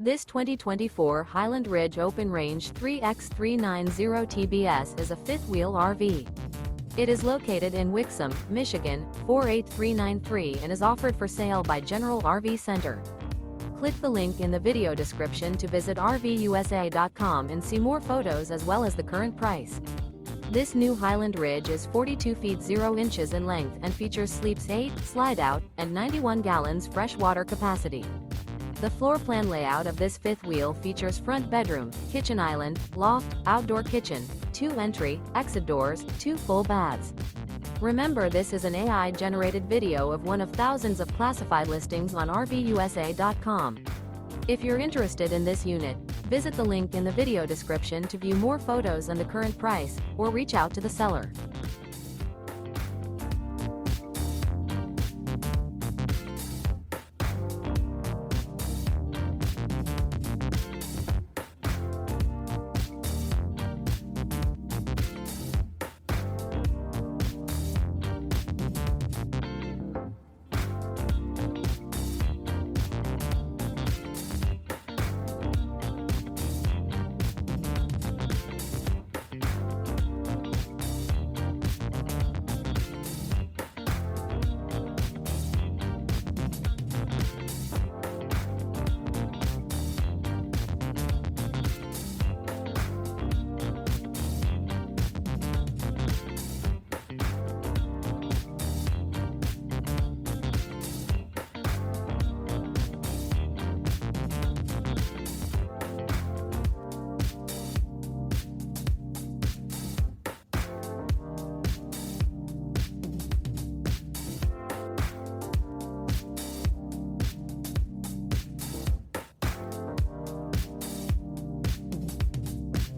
This 2024 Highland Ridge Open Range 3x390 TBS is a fifth-wheel RV. It is located in Wixom, Michigan, 48393 and is offered for sale by General RV Center. Click the link in the video description to visit RVUSA.com and see more photos as well as the current price. This new Highland Ridge is 42 feet 0 inches in length and features sleeps 8, slide-out, and 91 gallons fresh water capacity. The floor plan layout of this fifth wheel features front bedroom, kitchen island, loft, outdoor kitchen, 2 entry, exit doors, 2 full baths. Remember, this is an AI-generated video of one of thousands of classified listings on RVUSA.com. If you're interested in this unit, visit the link in the video description to view more photos and the current price, or reach out to the seller.